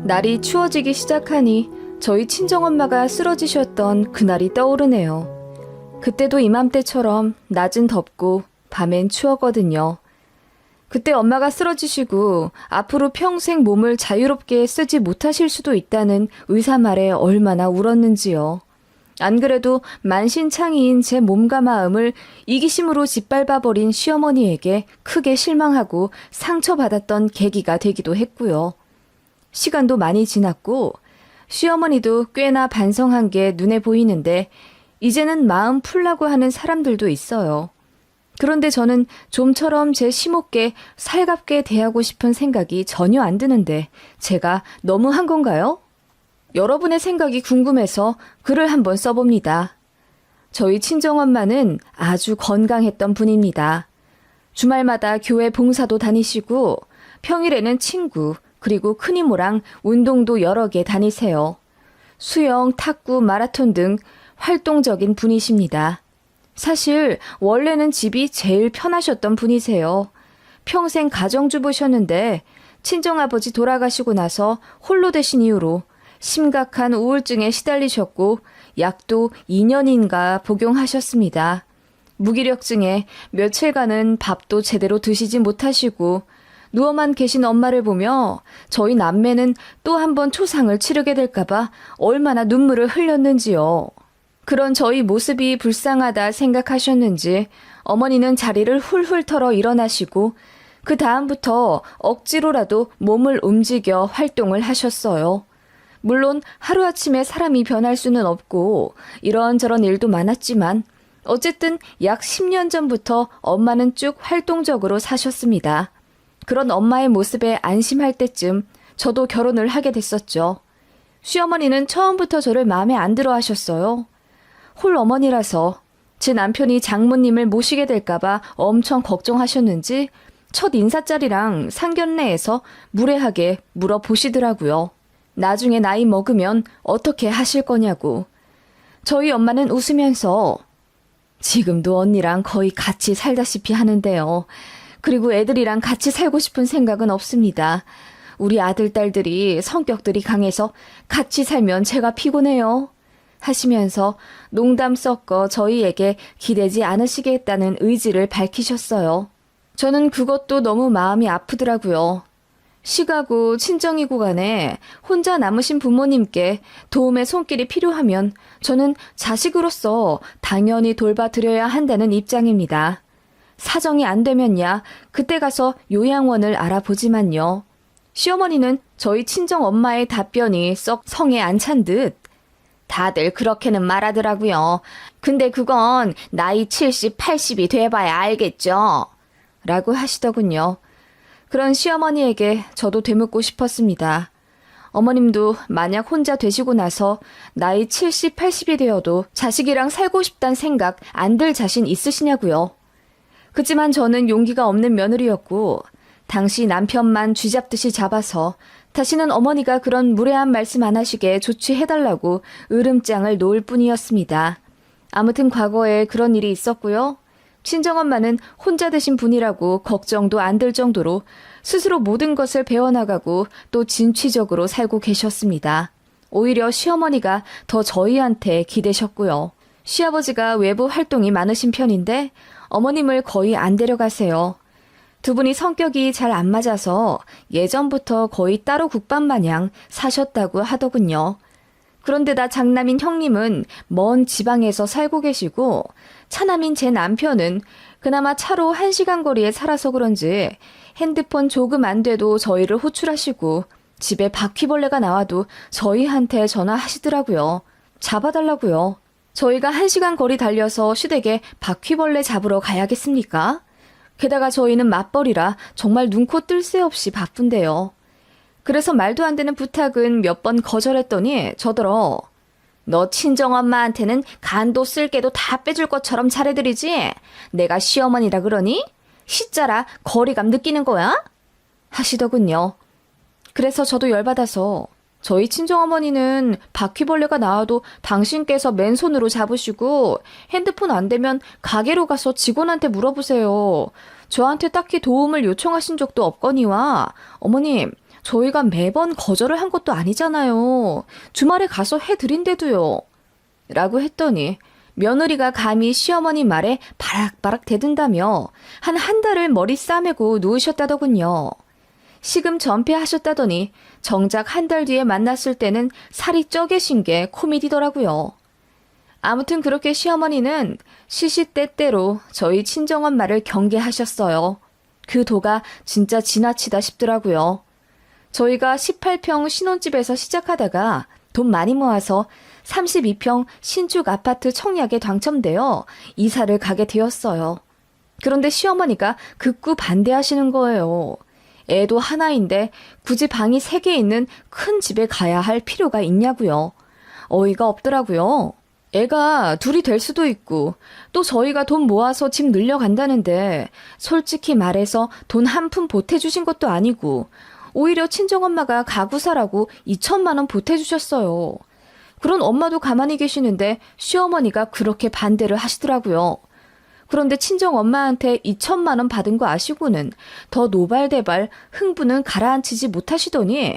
날이 추워지기 시작하니 저희 친정엄마가 쓰러지셨던 그날이 떠오르네요. 그때도 이맘때처럼 낮은 덥고 밤엔 추웠거든요. 그때 엄마가 쓰러지시고 앞으로 평생 몸을 자유롭게 쓰지 못하실 수도 있다는 의사 말에 얼마나 울었는지요. 안 그래도 만신창이인 제 몸과 마음을 이기심으로 짓밟아버린 시어머니에게 크게 실망하고 상처받았던 계기가 되기도 했고요. 시간도 많이 지났고 시어머니도 꽤나 반성한 게 눈에 보이는데 이제는 마음 풀라고 하는 사람들도 있어요. 그런데 저는 좀처럼 제 시모께 살갑게 대하고 싶은 생각이 전혀 안 드는데 제가 너무 한 건가요? 여러분의 생각이 궁금해서 글을 한번 써봅니다. 저희 친정엄마는 아주 건강했던 분입니다. 주말마다 교회 봉사도 다니시고 평일에는 친구 그리고 큰이모랑 운동도 여러 개 다니세요. 수영, 탁구, 마라톤 등 활동적인 분이십니다. 사실 원래는 집이 제일 편하셨던 분이세요. 평생 가정주부셨는데 친정아버지 돌아가시고 나서 홀로 되신 이후로 심각한 우울증에 시달리셨고 약도 2년인가 복용하셨습니다. 무기력증에 며칠간은 밥도 제대로 드시지 못하시고 누워만 계신 엄마를 보며 저희 남매는 또 한 번 초상을 치르게 될까봐 얼마나 눈물을 흘렸는지요. 그런 저희 모습이 불쌍하다 생각하셨는지 어머니는 자리를 훌훌 털어 일어나시고 그 다음부터 억지로라도 몸을 움직여 활동을 하셨어요. 물론 하루아침에 사람이 변할 수는 없고 이런저런 일도 많았지만 어쨌든 약 10년 전부터 엄마는 쭉 활동적으로 사셨습니다. 그런 엄마의 모습에 안심할 때쯤 저도 결혼을 하게 됐었죠. 시어머니는 처음부터 저를 마음에 안 들어 하셨어요. 홀 어머니라서 제 남편이 장모님을 모시게 될까봐 엄청 걱정하셨는지 첫 인사자리랑 상견례에서 무례하게 물어보시더라고요. 나중에 나이 먹으면 어떻게 하실 거냐고. 저희 엄마는 웃으면서 지금도 언니랑 거의 같이 살다시피 하는데요. 그리고 애들이랑 같이 살고 싶은 생각은 없습니다. 우리 아들, 딸들이 성격들이 강해서 같이 살면 제가 피곤해요. 하시면서 농담 섞어 저희에게 기대지 않으시겠다는 의지를 밝히셨어요. 저는 그것도 너무 마음이 아프더라고요. 시가고 친정이고 간에 혼자 남으신 부모님께 도움의 손길이 필요하면 저는 자식으로서 당연히 돌봐드려야 한다는 입장입니다. 사정이 안 되면야 그때 가서 요양원을 알아보지만요. 시어머니는 저희 친정 엄마의 답변이 썩 성에 안 찬 듯 다들 그렇게는 말하더라고요. 근데 그건 나이 70, 80이 돼봐야 알겠죠. 라고 하시더군요. 그런 시어머니에게 저도 되묻고 싶었습니다. 어머님도 만약 혼자 되시고 나서 나이 70, 80이 되어도 자식이랑 살고 싶단 생각 안 들 자신 있으시냐고요. 그치만 저는 용기가 없는 며느리였고 당시 남편만 쥐잡듯이 잡아서 다시는 어머니가 그런 무례한 말씀 안 하시게 조치해달라고 으름장을 놓을 뿐이었습니다. 아무튼 과거에 그런 일이 있었고요. 친정엄마는 혼자 되신 분이라고 걱정도 안 들 정도로 스스로 모든 것을 배워나가고 또 진취적으로 살고 계셨습니다. 오히려 시어머니가 더 저희한테 기대셨고요. 시아버지가 외부 활동이 많으신 편인데 어머님을 거의 안 데려가세요. 두 분이 성격이 잘 안 맞아서 예전부터 거의 따로 국밥 마냥 사셨다고 하더군요. 그런데다 장남인 형님은 먼 지방에서 살고 계시고 차남인 제 남편은 그나마 차로 1시간 거리에 살아서 그런지 핸드폰 조금 안 돼도 저희를 호출하시고 집에 바퀴벌레가 나와도 저희한테 전화하시더라고요. 잡아달라고요. 저희가 1시간 거리 달려서 시댁에 바퀴벌레 잡으러 가야겠습니까? 게다가 저희는 맞벌이라 정말 눈코 뜰 새 없이 바쁜데요. 그래서 말도 안 되는 부탁은 몇 번 거절했더니 저더러 너 친정엄마한테는 간도 쓸개도 다 빼줄 것처럼 잘해드리지? 내가 시어머니라 그러니? 시자라 거리감 느끼는 거야? 하시더군요. 그래서 저도 열받아서 저희 친정어머니는 바퀴벌레가 나와도 당신께서 맨손으로 잡으시고 핸드폰 안 되면 가게로 가서 직원한테 물어보세요. 저한테 딱히 도움을 요청하신 적도 없거니와 어머님 저희가 매번 거절을 한 것도 아니잖아요. 주말에 가서 해드린대도요. 라고 했더니 며느리가 감히 시어머니 말에 바락바락 대든다며 한 달을 머리 싸매고 누우셨다더군요. 시금 전폐하셨다더니 정작 한 달 뒤에 만났을 때는 살이 쪄 계신 게 코미디더라고요. 아무튼 그렇게 시어머니는 시시때때로 저희 친정엄마를 경계하셨어요. 그 도가 진짜 지나치다 싶더라고요. 저희가 18평 신혼집에서 시작하다가 돈 많이 모아서 32평 신축 아파트 청약에 당첨되어 이사를 가게 되었어요. 그런데 시어머니가 극구 반대하시는 거예요. 애도 하나인데 굳이 방이 3개 있는 큰 집에 가야 할 필요가 있냐고요. 어이가 없더라고요. 애가 둘이 될 수도 있고 또 저희가 돈 모아서 집 늘려간다는데 솔직히 말해서 돈 한 푼 보태주신 것도 아니고 오히려 친정엄마가 가구 사라고 2천만 원 보태주셨어요. 그런 엄마도 가만히 계시는데 시어머니가 그렇게 반대를 하시더라고요. 그런데 친정엄마한테 2천만 원 받은 거 아시고는 더 노발대발 흥분은 가라앉히지 못하시더니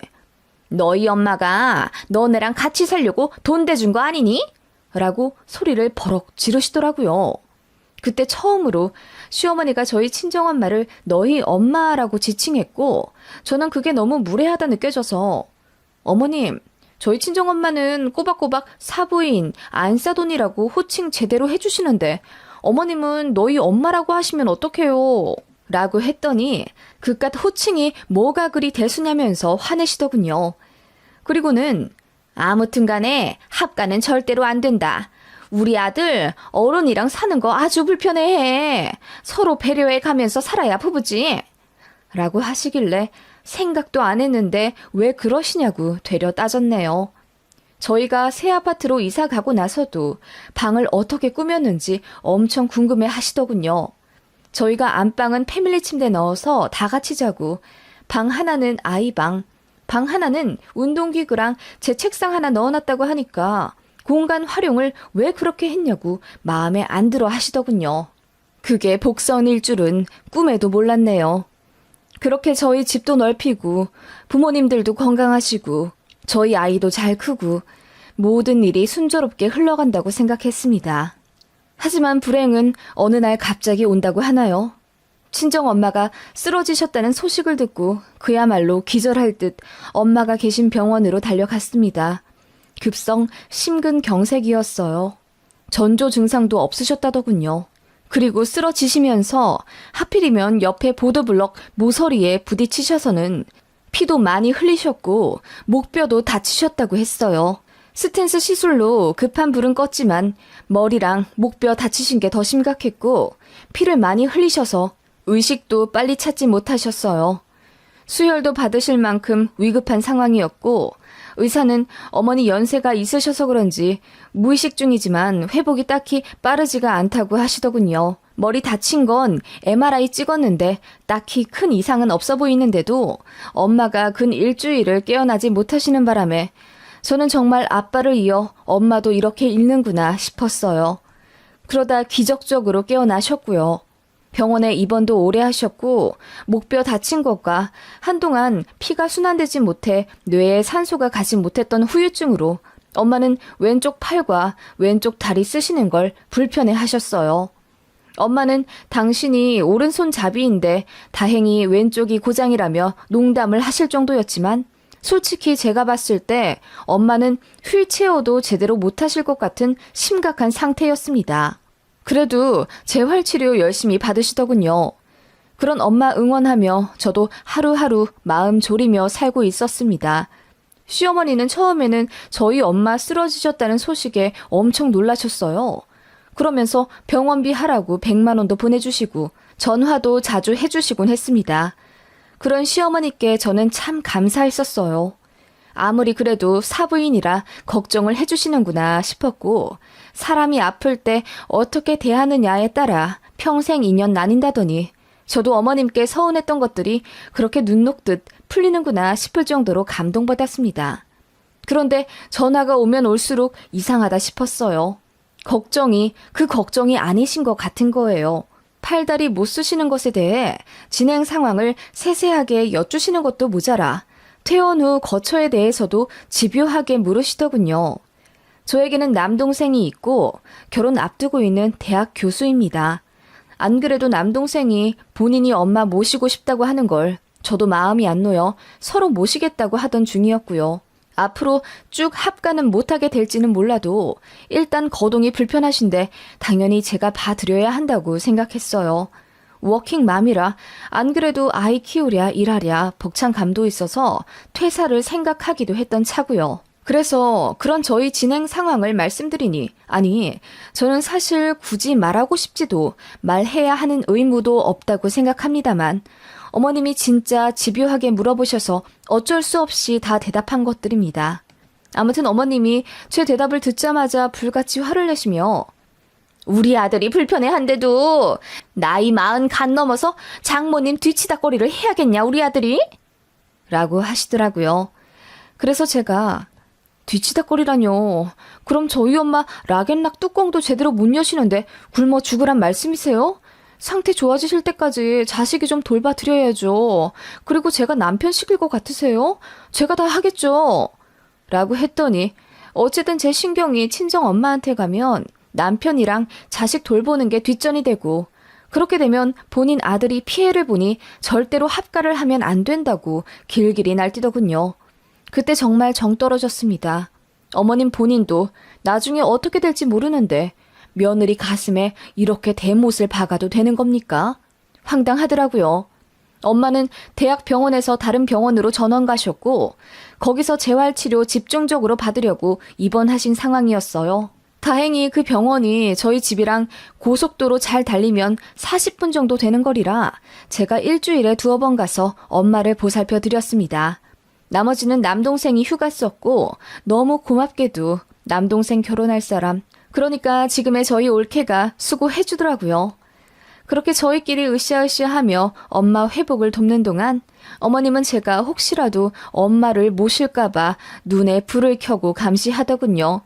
너희 엄마가 너네랑 같이 살려고 돈 대준 거 아니니? 라고 소리를 버럭 지르시더라고요. 그때 처음으로 시어머니가 저희 친정엄마를 너희 엄마라고 지칭했고 저는 그게 너무 무례하다 느껴져서 어머님, 저희 친정엄마는 꼬박꼬박 사부인, 안사돈이라고 호칭 제대로 해주시는데 어머님은 너희 엄마라고 하시면 어떡해요? 라고 했더니 그깟 호칭이 뭐가 그리 대수냐면서 화내시더군요. 그리고는 아무튼 간에 합가는 절대로 안 된다. 우리 아들 어른이랑 사는 거 아주 불편해해. 서로 배려해 가면서 살아야 부부지. 라고 하시길래 생각도 안 했는데 왜 그러시냐고 되려 따졌네요. 저희가 새 아파트로 이사 가고 나서도 방을 어떻게 꾸몄는지 엄청 궁금해 하시더군요. 저희가 안방은 패밀리 침대 넣어서 다 같이 자고 방 하나는 아이방, 방 하나는 운동기구랑 제 책상 하나 넣어놨다고 하니까 공간 활용을 왜 그렇게 했냐고 마음에 안 들어 하시더군요. 그게 복선일 줄은 꿈에도 몰랐네요. 그렇게 저희 집도 넓히고 부모님들도 건강하시고 저희 아이도 잘 크고 모든 일이 순조롭게 흘러간다고 생각했습니다. 하지만 불행은 어느 날 갑자기 온다고 하나요? 친정엄마가 쓰러지셨다는 소식을 듣고 그야말로 기절할 듯 엄마가 계신 병원으로 달려갔습니다. 급성 심근경색이었어요. 전조 증상도 없으셨다더군요. 그리고 쓰러지시면서 하필이면 옆에 보도블럭 모서리에 부딪히셔서는 피도 많이 흘리셨고 목뼈도 다치셨다고 했어요. 스텐스 시술로 급한 불은 껐지만 머리랑 목뼈 다치신 게 더 심각했고 피를 많이 흘리셔서 의식도 빨리 찾지 못하셨어요. 수혈도 받으실 만큼 위급한 상황이었고 의사는 어머니 연세가 있으셔서 그런지 무의식 중이지만 회복이 딱히 빠르지가 않다고 하시더군요. 머리 다친 건 MRI 찍었는데 딱히 큰 이상은 없어 보이는데도 엄마가 근 일주일을 깨어나지 못하시는 바람에 저는 정말 아빠를 이어 엄마도 이렇게 잃는구나 싶었어요. 그러다 기적적으로 깨어나셨고요. 병원에 입원도 오래 하셨고 목뼈 다친 것과 한동안 피가 순환되지 못해 뇌에 산소가 가지 못했던 후유증으로 엄마는 왼쪽 팔과 왼쪽 다리 쓰시는 걸 불편해 하셨어요. 엄마는 당신이 오른손잡이인데 다행히 왼쪽이 고장이라며 농담을 하실 정도였지만 솔직히 제가 봤을 때 엄마는 휠체어도 제대로 못하실 것 같은 심각한 상태였습니다. 그래도 재활치료 열심히 받으시더군요. 그런 엄마 응원하며 저도 하루하루 마음 졸이며 살고 있었습니다. 시어머니는 처음에는 저희 엄마 쓰러지셨다는 소식에 엄청 놀라셨어요. 그러면서 병원비 하라고 100만 원도 보내주시고 전화도 자주 해주시곤 했습니다. 그런 시어머니께 저는 참 감사했었어요. 아무리 그래도 사부인이라 걱정을 해주시는구나 싶었고 사람이 아플 때 어떻게 대하느냐에 따라 평생 인연 나뉜다더니 저도 어머님께 서운했던 것들이 그렇게 눈 녹듯 풀리는구나 싶을 정도로 감동받았습니다. 그런데 전화가 오면 올수록 이상하다 싶었어요. 걱정이 그 걱정이 아니신 것 같은 거예요. 팔다리 못 쓰시는 것에 대해 진행 상황을 세세하게 여쭈시는 것도 모자라 퇴원 후 거처에 대해서도 집요하게 물으시더군요. 저에게는 남동생이 있고 결혼 앞두고 있는 대학 교수입니다. 안 그래도 남동생이 본인이 엄마 모시고 싶다고 하는 걸 저도 마음이 안 놓여 서로 모시겠다고 하던 중이었고요. 앞으로 쭉 합가는 못하게 될지는 몰라도 일단 거동이 불편하신데 당연히 제가 봐드려야 한다고 생각했어요. 워킹맘이라 안 그래도 아이 키우랴 일하랴 벅찬 감도 있어서 퇴사를 생각하기도 했던 차고요. 그래서 그런 저희 진행 상황을 말씀드리니 아니 저는 사실 굳이 말하고 싶지도 말해야 하는 의무도 없다고 생각합니다만 어머님이 진짜 집요하게 물어보셔서 어쩔 수 없이 다 대답한 것들입니다. 아무튼 어머님이 제 대답을 듣자마자 불같이 화를 내시며 우리 아들이 불편해한데도 나이 40 간 넘어서 장모님 뒤치다꺼리를 해야겠냐 우리 아들이? 라고 하시더라고요. 그래서 제가 뒤치다꺼리라뇨. 그럼 저희 엄마 락앤락 뚜껑도 제대로 못 여시는데 굶어 죽으란 말씀이세요? 상태 좋아지실 때까지 자식이 좀 돌봐드려야죠. 그리고 제가 남편 시킬 것 같으세요? 제가 다 하겠죠. 라고 했더니 어쨌든 제 신경이 친정 엄마한테 가면 남편이랑 자식 돌보는 게 뒷전이 되고 그렇게 되면 본인 아들이 피해를 보니 절대로 합가를 하면 안 된다고 길길이 날뛰더군요. 그때 정말 정 떨어졌습니다. 어머님 본인도 나중에 어떻게 될지 모르는데 며느리 가슴에 이렇게 대못을 박아도 되는 겁니까? 황당하더라고요. 엄마는 대학병원에서 다른 병원으로 전원 가셨고 거기서 재활치료 집중적으로 받으려고 입원하신 상황이었어요. 다행히 그 병원이 저희 집이랑 고속도로 잘 달리면 40분 정도 되는 거리라 제가 일주일에 2번 가서 엄마를 보살펴 드렸습니다. 나머지는 남동생이 휴가 썼고 너무 고맙게도 남동생 결혼할 사람 그러니까 지금의 저희 올케가 수고해 주더라고요. 그렇게 저희끼리 으쌰으쌰하며 엄마 회복을 돕는 동안 어머님은 제가 혹시라도 엄마를 모실까봐 눈에 불을 켜고 감시하더군요.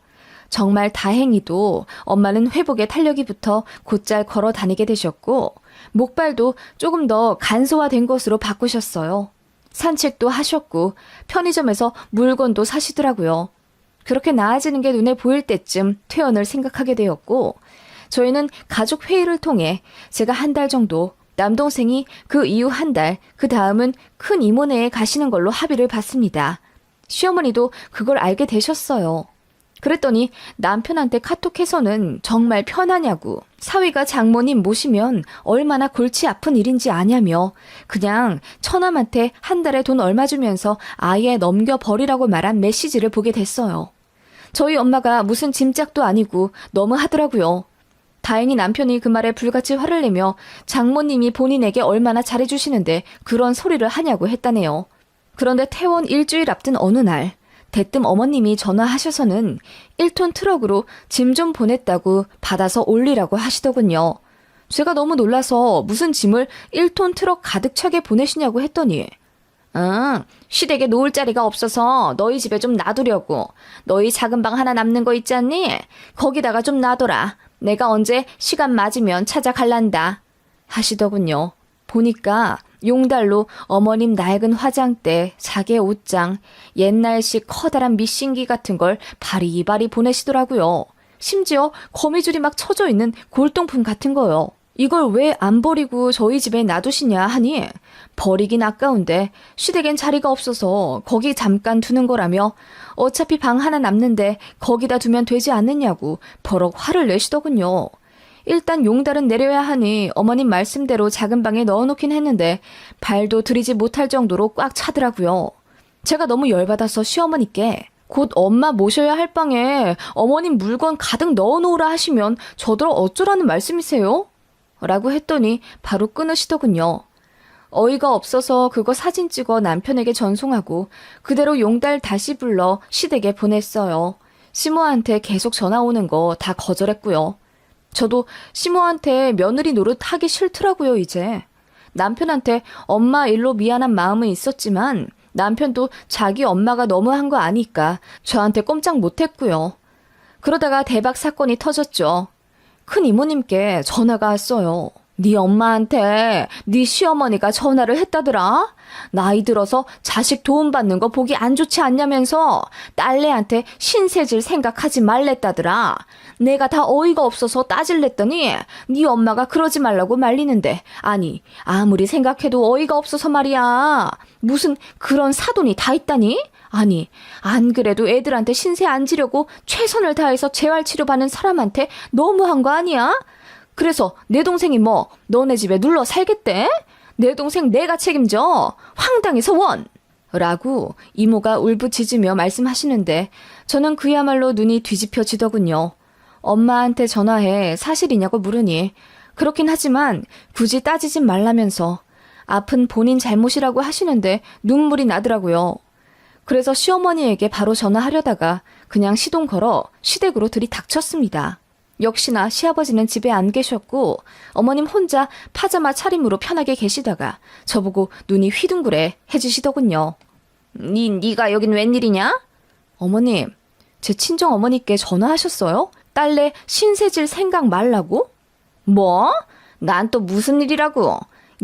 정말 다행히도 엄마는 회복에 탄력이 붙어 곧잘 걸어 다니게 되셨고 목발도 조금 더 간소화된 것으로 바꾸셨어요. 산책도 하셨고 편의점에서 물건도 사시더라고요. 그렇게 나아지는 게 눈에 보일 때쯤 퇴원을 생각하게 되었고 저희는 가족 회의를 통해 제가 한 달 정도 남동생이 그 이후 한 달, 그 다음은 큰 이모네에 가시는 걸로 합의를 봤습니다. 시어머니도 그걸 알게 되셨어요. 그랬더니 남편한테 카톡해서는 정말 편하냐고 사위가 장모님 모시면 얼마나 골치 아픈 일인지 아냐며 그냥 처남한테 한 달에 돈 얼마 주면서 아예 넘겨버리라고 말한 메시지를 보게 됐어요. 저희 엄마가 무슨 짐짝도 아니고 너무 하더라고요. 다행히 남편이 그 말에 불같이 화를 내며 장모님이 본인에게 얼마나 잘해주시는데 그런 소리를 하냐고 했다네요. 그런데 퇴원 일주일 앞둔 어느 날 대뜸 어머님이 전화하셔서는 1톤 트럭으로 짐 좀 보냈다고 받아서 올리라고 하시더군요. 제가 너무 놀라서 무슨 짐을 1톤 트럭 가득 차게 보내시냐고 했더니 시댁에 놓을 자리가 없어서 너희 집에 좀 놔두려고. 너희 작은 방 하나 남는 거 있지 않니? 거기다가 좀 놔둬라. 내가 언제 시간 맞으면 찾아갈란다. 하시더군요. 보니까 용달로 어머님 낡은 화장대, 자개 옷장, 옛날식 커다란 미싱기 같은 걸 바리바리 보내시더라고요. 심지어 거미줄이 막 쳐져 있는 골동품 같은 거요. 이걸 왜 안 버리고 저희 집에 놔두시냐 하니 버리긴 아까운데 시댁엔 자리가 없어서 거기 잠깐 두는 거라며 어차피 방 하나 남는데 거기다 두면 되지 않느냐고 버럭 화를 내시더군요. 일단 용달은 내려야 하니 어머님 말씀대로 작은 방에 넣어놓긴 했는데 발도 들이지 못할 정도로 꽉 차더라고요. 제가 너무 열받아서 시어머니께 곧 엄마 모셔야 할 방에 어머님 물건 가득 넣어놓으라 하시면 저더러 어쩌라는 말씀이세요? 라고 했더니 바로 끊으시더군요. 어이가 없어서 그거 사진 찍어 남편에게 전송하고 그대로 용달 다시 불러 시댁에 보냈어요. 시모한테 계속 전화 오는 거 다 거절했고요. 저도 시모한테 며느리 노릇 하기 싫더라고요, 이제. 남편한테 엄마 일로 미안한 마음은 있었지만 남편도 자기 엄마가 너무한 거 아니까 저한테 꼼짝 못했고요. 그러다가 대박 사건이 터졌죠. 큰 이모님께 전화가 왔어요. 네 엄마한테 네 시어머니가 전화를 했다더라? 나이 들어서 자식 도움받는 거 보기 안 좋지 않냐면서 딸내한테 신세질 생각하지 말랬다더라. 내가 다 어이가 없어서 따질랬더니 네 엄마가 그러지 말라고 말리는데 아니 아무리 생각해도 어이가 없어서 말이야. 무슨 그런 사돈이 다 있다니? 아니 안 그래도 애들한테 신세 안 지려고 최선을 다해서 재활치료받는 사람한테 너무한 거 아니야? 그래서 내 동생이 뭐 너네 집에 눌러 살겠대? 내 동생 내가 책임져. 황당해서 원! 라고 이모가 울부짖으며 말씀하시는데 저는 그야말로 눈이 뒤집혀지더군요. 엄마한테 전화해 사실이냐고 물으니 그렇긴 하지만 굳이 따지진 말라면서 아픈 본인 잘못이라고 하시는데 눈물이 나더라고요. 그래서 시어머니에게 바로 전화하려다가 그냥 시동 걸어 시댁으로 들이닥쳤습니다. 역시나 시아버지는 집에 안 계셨고 어머님 혼자 파자마 차림으로 편하게 계시다가 저보고 눈이 휘둥그레 해지시더군요. 네가 여긴 웬일이냐? 어머님, 제 친정어머니께 전화하셨어요? 딸내 신세질 생각 말라고? 뭐? 난 또 무슨 일이라고?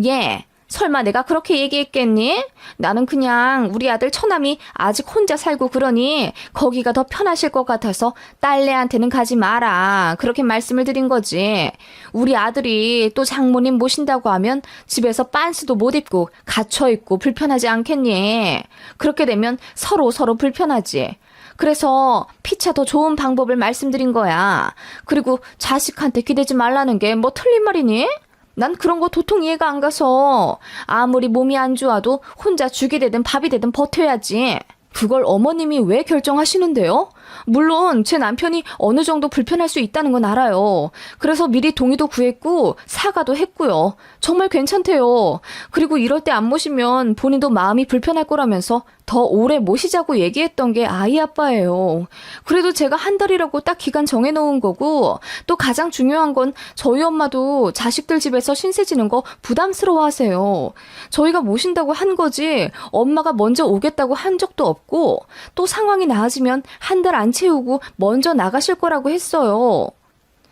예, 설마 내가 그렇게 얘기했겠니? 나는 그냥 우리 아들 처남이 아직 혼자 살고 그러니 거기가 더 편하실 것 같아서 딸내한테는 가지 마라. 그렇게 말씀을 드린 거지. 우리 아들이 또 장모님 모신다고 하면 집에서 빤스도 못 입고 갇혀있고 불편하지 않겠니? 그렇게 되면 서로 불편하지. 그래서 피차 더 좋은 방법을 말씀드린 거야. 그리고 자식한테 기대지 말라는 게 뭐 틀린 말이니? 난 그런 거 도통 이해가 안 가서 아무리 몸이 안 좋아도 혼자 죽이 되든 밥이 되든 버텨야지. 그걸 어머님이 왜 결정하시는데요? 물론 제 남편이 어느 정도 불편할 수 있다는 건 알아요. 그래서 미리 동의도 구했고 사과도 했고요. 정말 괜찮대요. 그리고 이럴 때 안 모시면 본인도 마음이 불편할 거라면서 더 오래 모시자고 얘기했던 게 아이 아빠예요. 그래도 제가 한 달이라고 딱 기간 정해놓은 거고 또 가장 중요한 건 저희 엄마도 자식들 집에서 신세 지는 거 부담스러워하세요. 저희가 모신다고 한 거지 엄마가 먼저 오겠다고 한 적도 없고 또 상황이 나아지면 한 달 안 채우고 먼저 나가실 거라고 했어요.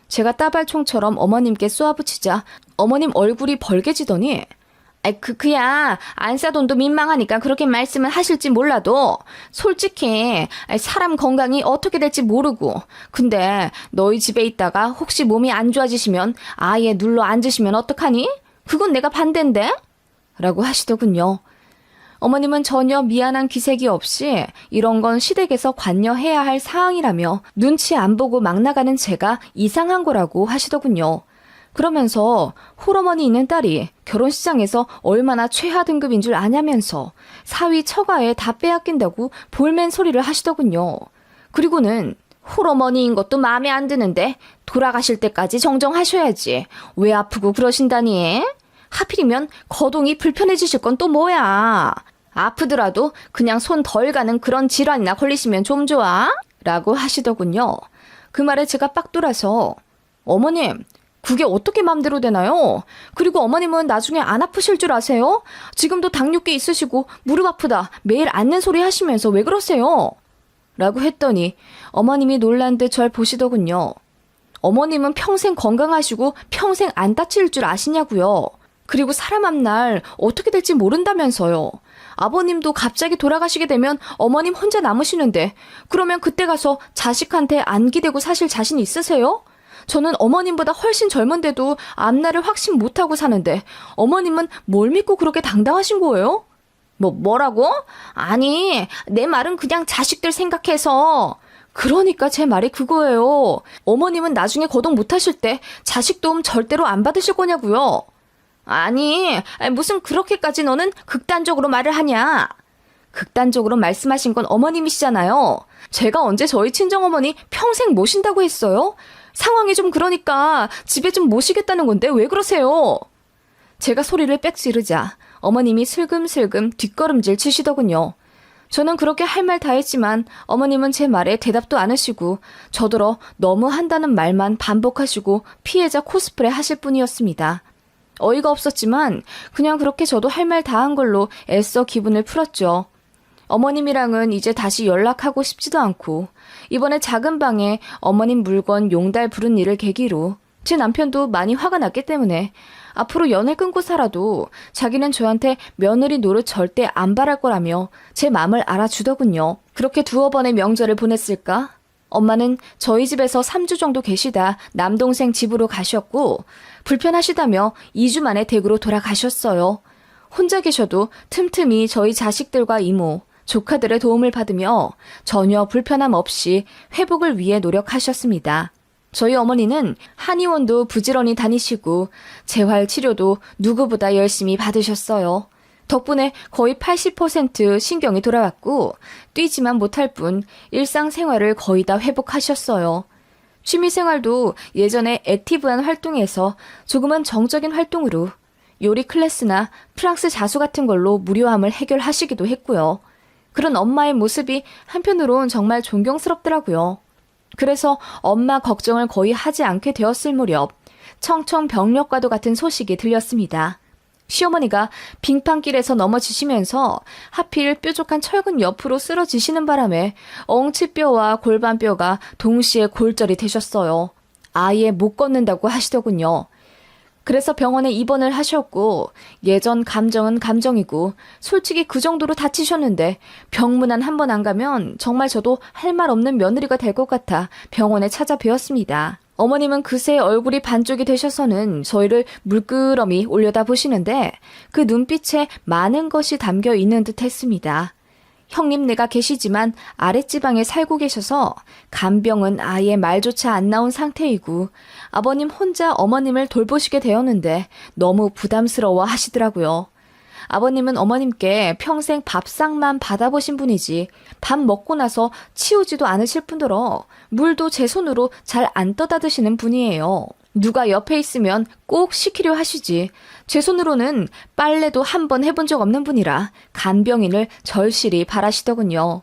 제가 따발총처럼 어머님께 쏘아붙이자 어머님 얼굴이 벌개지더니 그야 안사돈도 민망하니까 그렇게 말씀을 하실지 몰라도 솔직히 사람 건강이 어떻게 될지 모르고 근데 너희 집에 있다가 혹시 몸이 안 좋아지시면 아예 눌러 앉으시면 어떡하니? 그건 내가 반대인데? 라고 하시더군요. 어머님은 전혀 미안한 기색이 없이 이런 건 시댁에서 관여해야 할 사항이라며 눈치 안 보고 막 나가는 제가 이상한 거라고 하시더군요. 그러면서 홀어머니 있는 딸이 결혼시장에서 얼마나 최하 등급인 줄 아냐면서 사위 처가에 다 빼앗긴다고 볼멘 소리를 하시더군요. 그리고는 홀어머니인 것도 마음에 안 드는데 돌아가실 때까지 정정하셔야지. 왜 아프고 그러신다니? 하필이면 거동이 불편해지실 건 또 뭐야? 아프더라도 그냥 손 덜 가는 그런 질환이나 걸리시면 좀 좋아? 라고 하시더군요. 그 말에 제가 빡 돌아서 어머님, 그게 어떻게 맘대로 되나요? 그리고 어머님은 나중에 안 아프실 줄 아세요? 지금도 당뇨기 있으시고 무릎 아프다 매일 앓는 소리 하시면서 왜 그러세요? 라고 했더니 어머님이 놀란 듯 절 보시더군요. 어머님은 평생 건강하시고 평생 안 다칠 줄 아시냐고요. 그리고 사람 앞날 어떻게 될지 모른다면서요. 아버님도 갑자기 돌아가시게 되면 어머님 혼자 남으시는데 그러면 그때 가서 자식한테 안 기대고 사실 자신 있으세요? 저는 어머님보다 훨씬 젊은데도 앞날을 확신 못하고 사는데 어머님은 뭘 믿고 그렇게 당당하신 거예요? 뭐라고? 아니, 내 말은 그냥 자식들 생각해서. 그러니까 제 말이 그거예요. 어머님은 나중에 거동 못하실 때 자식 도움 절대로 안 받으실 거냐고요. 아니, 무슨 그렇게까지 너는 극단적으로 말을 하냐. 극단적으로 말씀하신 건 어머님이시잖아요. 제가 언제 저희 친정어머니 평생 모신다고 했어요? 상황이 좀 그러니까 집에 좀 모시겠다는 건데 왜 그러세요? 제가 소리를 빽 지르자 어머님이 슬금슬금 뒷걸음질 치시더군요. 저는 그렇게 할 말 다 했지만 어머님은 제 말에 대답도 안 하시고 저더러 너무 한다는 말만 반복하시고 피해자 코스프레 하실 뿐이었습니다. 어이가 없었지만 그냥 그렇게 저도 할 말 다 한 걸로 애써 기분을 풀었죠. 어머님이랑은 이제 다시 연락하고 싶지도 않고 이번에 작은 방에 어머님 물건 용달 부른 일을 계기로 제 남편도 많이 화가 났기 때문에 앞으로 연을 끊고 살아도 자기는 저한테 며느리 노릇 절대 안 바랄 거라며 제 마음을 알아주더군요. 그렇게 두어 번의 명절을 보냈을까? 엄마는 저희 집에서 3주 정도 계시다 남동생 집으로 가셨고 불편하시다며 2주 만에 댁으로 돌아가셨어요. 혼자 계셔도 틈틈이 저희 자식들과 이모, 조카들의 도움을 받으며 전혀 불편함 없이 회복을 위해 노력하셨습니다. 저희 어머니는 한의원도 부지런히 다니시고 재활 치료도 누구보다 열심히 받으셨어요. 덕분에 거의 80% 신경이 돌아왔고 뛰지만 못할 뿐 일상생활을 거의 다 회복하셨어요. 취미생활도 예전에 액티브한 활동에서 조금은 정적인 활동으로 요리 클래스나 프랑스 자수 같은 걸로 무료함을 해결하시기도 했고요. 그런 엄마의 모습이 한편으론 정말 존경스럽더라고요. 그래서 엄마 걱정을 거의 하지 않게 되었을 무렵 청천벽력과도 같은 소식이 들렸습니다. 시어머니가 빙판길에서 넘어지시면서 하필 뾰족한 철근 옆으로 쓰러지시는 바람에 엉치뼈와 골반뼈가 동시에 골절이 되셨어요. 아예 못 걷는다고 하시더군요. 그래서 병원에 입원을 하셨고 예전 감정은 감정이고 솔직히 그 정도로 다치셨는데 병문안 한 번 안 가면 정말 저도 할 말 없는 며느리가 될 것 같아 병원에 찾아뵈었습니다. 어머님은 그새 얼굴이 반쪽이 되셔서는 저희를 물끄러미 올려다보시는데 그 눈빛에 많은 것이 담겨 있는 듯 했습니다. 형님네가 계시지만 아랫지방에 살고 계셔서 간병은 아예 말조차 안 나온 상태이고 아버님 혼자 어머님을 돌보시게 되었는데 너무 부담스러워 하시더라고요. 아버님은 어머님께 평생 밥상만 받아보신 분이지 밥 먹고 나서 치우지도 않으실 뿐더러 물도 제 손으로 잘 안 떠다 드시는 분이에요. 누가 옆에 있으면 꼭 시키려 하시지 제 손으로는 빨래도 한 번 해본 적 없는 분이라 간병인을 절실히 바라시더군요.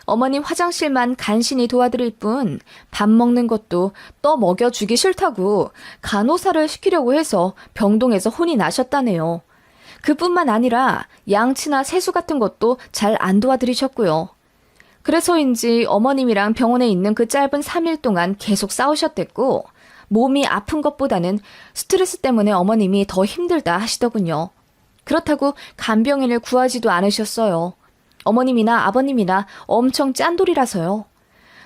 어머님 화장실만 간신히 도와드릴 뿐 밥 먹는 것도 떠 먹여주기 싫다고 간호사를 시키려고 해서 병동에서 혼이 나셨다네요. 그뿐만 아니라 양치나 세수 같은 것도 잘 안 도와드리셨고요. 그래서인지 어머님이랑 병원에 있는 그 짧은 3일 동안 계속 싸우셨댔고 몸이 아픈 것보다는 스트레스 때문에 어머님이 더 힘들다 하시더군요. 그렇다고 간병인을 구하지도 않으셨어요. 어머님이나 아버님이나 엄청 짠돌이라서요.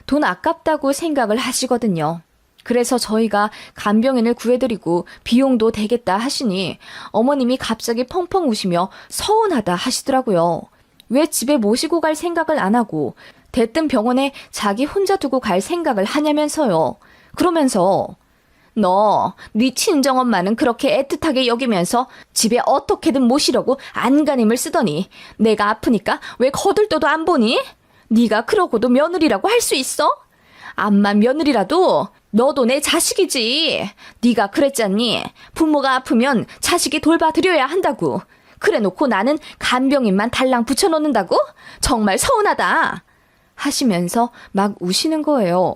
돈 아깝다고 생각을 하시거든요. 그래서 저희가 간병인을 구해드리고 비용도 되겠다 하시니 어머님이 갑자기 펑펑 우시며 서운하다 하시더라고요. 왜 집에 모시고 갈 생각을 안 하고 대뜸 병원에 자기 혼자 두고 갈 생각을 하냐면서요. 그러면서 네 친정엄마는 그렇게 애틋하게 여기면서 집에 어떻게든 모시려고 안간힘을 쓰더니 내가 아프니까 왜 거들떠도 안 보니? 네가 그러고도 며느리라고 할 수 있어? 암만 며느리라도 너도 내 자식이지. 네가 그랬잖니. 부모가 아프면 자식이 돌봐드려야 한다고. 그래놓고 나는 간병인만 달랑 붙여놓는다고? 정말 서운하다. 하시면서 막 우시는 거예요.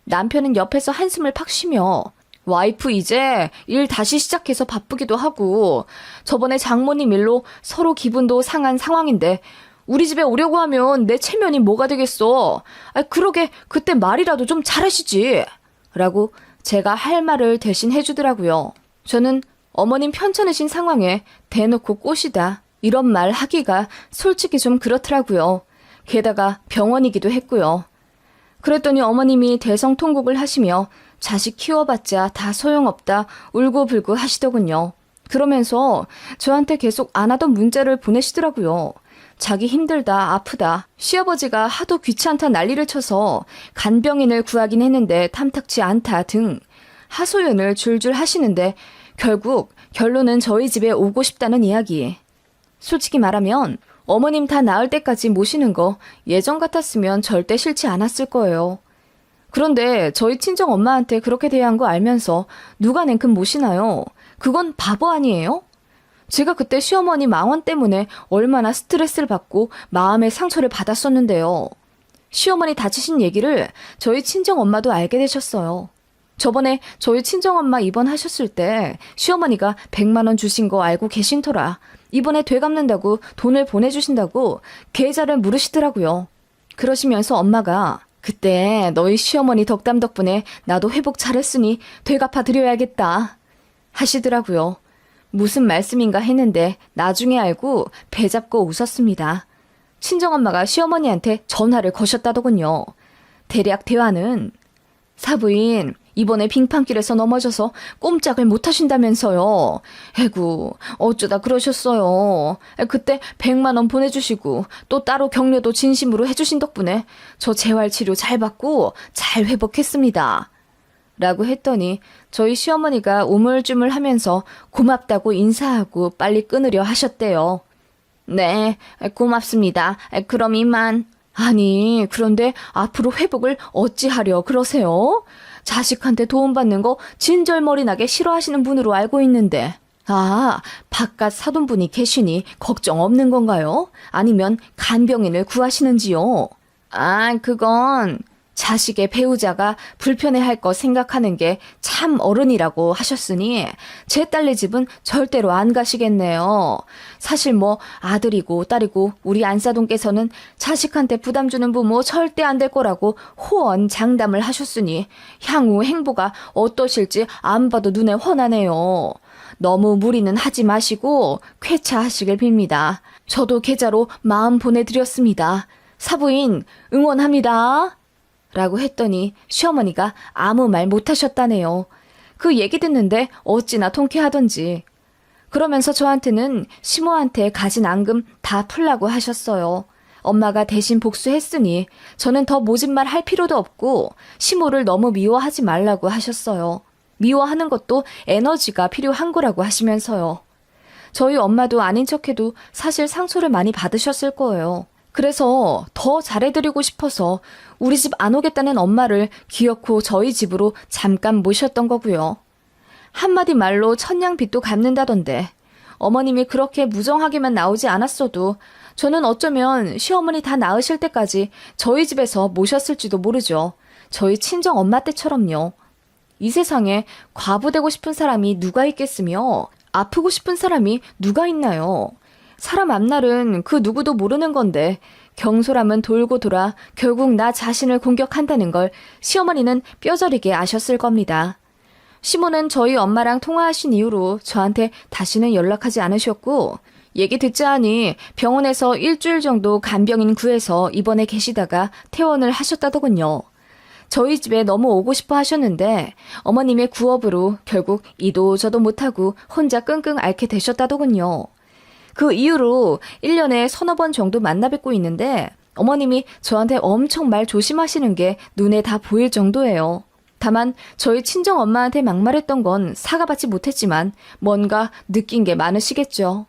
남편은 옆에서 한숨을 팍 쉬며 와이프 이제 일 다시 시작해서 바쁘기도 하고 저번에 장모님 일로 서로 기분도 상한 상황인데 우리 집에 오려고 하면 내 체면이 뭐가 되겠어. 그러게 그때 말이라도 좀 잘하시지. 라고 제가 할 말을 대신 해주더라고요. 저는 어머님 편찮으신 상황에 대놓고 꼬시다 이런 말 하기가 솔직히 좀 그렇더라고요. 게다가 병원이기도 했고요. 그랬더니 어머님이 대성통곡을 하시며 자식 키워봤자 다 소용없다 울고불고 하시더군요. 그러면서 저한테 계속 안 하던 문자를 보내시더라고요. 자기 힘들다 아프다 시아버지가 하도 귀찮다 난리를 쳐서 간병인을 구하긴 했는데 탐탁치 않다 등 하소연을 줄줄 하시는데 결국 결론은 저희 집에 오고 싶다는 이야기. 솔직히 말하면 어머님 다 나을 때까지 모시는 거 예전 같았으면 절대 싫지 않았을 거예요. 그런데 저희 친정 엄마한테 그렇게 대한 거 알면서 누가 냉큼 모시나요? 그건 바보 아니에요? 제가 그때 시어머니 망원 때문에 얼마나 스트레스를 받고 마음의 상처를 받았었는데요. 시어머니 다치신 얘기를 저희 친정엄마도 알게 되셨어요. 저번에 저희 친정엄마 입원하셨을 때 시어머니가 100만 원 주신 거 알고 계신 터라 이번에 되갚는다고 돈을 보내주신다고 계좌를 물으시더라고요. 그러시면서 엄마가 그때 너희 시어머니 덕담 덕분에 나도 회복 잘했으니 되갚아 드려야겠다 하시더라고요. 무슨 말씀인가 했는데 나중에 알고 배 잡고 웃었습니다. 친정엄마가 시어머니한테 전화를 거셨다더군요. 대략 대화는 사부인 이번에 빙판길에서 넘어져서 꼼짝을 못 하신다면서요. 에구 어쩌다 그러셨어요. 그때 100만 원 보내주시고 또 따로 격려도 진심으로 해주신 덕분에 저 재활치료 잘 받고 잘 회복했습니다. 라고 했더니 저희 시어머니가 우물쭈물하면서 고맙다고 인사하고 빨리 끊으려 하셨대요. 네, 고맙습니다. 그럼 이만. 아니, 그런데 앞으로 회복을 어찌하려 그러세요? 자식한테 도움받는 거 진절머리 나게 싫어하시는 분으로 알고 있는데. 아, 바깥 사돈분이 계시니 걱정 없는 건가요? 아니면 간병인을 구하시는지요? 아, 그건 자식의 배우자가 불편해할 거 생각하는 게 참 어른이라고 하셨으니 제 딸네 집은 절대로 안 가시겠네요. 사실 뭐 아들이고 딸이고 우리 안사돈께서는 자식한테 부담 주는 부모 절대 안 될 거라고 호언장담을 하셨으니 향후 행보가 어떠실지 안 봐도 눈에 훤하네요. 너무 무리는 하지 마시고 쾌차하시길 빕니다. 저도 계좌로 마음 보내드렸습니다. 사부인 응원합니다. 라고 했더니 시어머니가 아무 말 못하셨다네요. 그 얘기 듣는데 어찌나 통쾌하던지. 그러면서 저한테는 시모한테 가진 앙금 다 풀라고 하셨어요. 엄마가 대신 복수했으니 저는 더 모진 말 할 필요도 없고 시모를 너무 미워하지 말라고 하셨어요. 미워하는 것도 에너지가 필요한 거라고 하시면서요. 저희 엄마도 아닌 척해도 사실 상처를 많이 받으셨을 거예요. 그래서 더 잘해드리고 싶어서 우리 집 안 오겠다는 엄마를 기어코 저희 집으로 잠깐 모셨던 거고요. 한마디 말로 천냥빚도 갚는다던데 어머님이 그렇게 무정하게만 나오지 않았어도 저는 어쩌면 시어머니 다 나으실 때까지 저희 집에서 모셨을지도 모르죠. 저희 친정 엄마 때처럼요. 이 세상에 과부되고 싶은 사람이 누가 있겠으며 아프고 싶은 사람이 누가 있나요? 사람 앞날은 그 누구도 모르는 건데 경솔함은 돌고 돌아 결국 나 자신을 공격한다는 걸 시어머니는 뼈저리게 아셨을 겁니다. 시모는 저희 엄마랑 통화하신 이후로 저한테 다시는 연락하지 않으셨고 얘기 듣자 하니 병원에서 일주일 정도 간병인 구해서 입원해 계시다가 퇴원을 하셨다더군요. 저희 집에 너무 오고 싶어 하셨는데 어머님의 구업으로 결국 이도 저도 못하고 혼자 끙끙 앓게 되셨다더군요. 그 이후로 1년에 서너 번 정도 만나 뵙고 있는데 어머님이 저한테 엄청 말 조심하시는 게 눈에 다 보일 정도예요. 다만 저희 친정 엄마한테 막말했던 건 사과받지 못했지만 뭔가 느낀 게 많으시겠죠.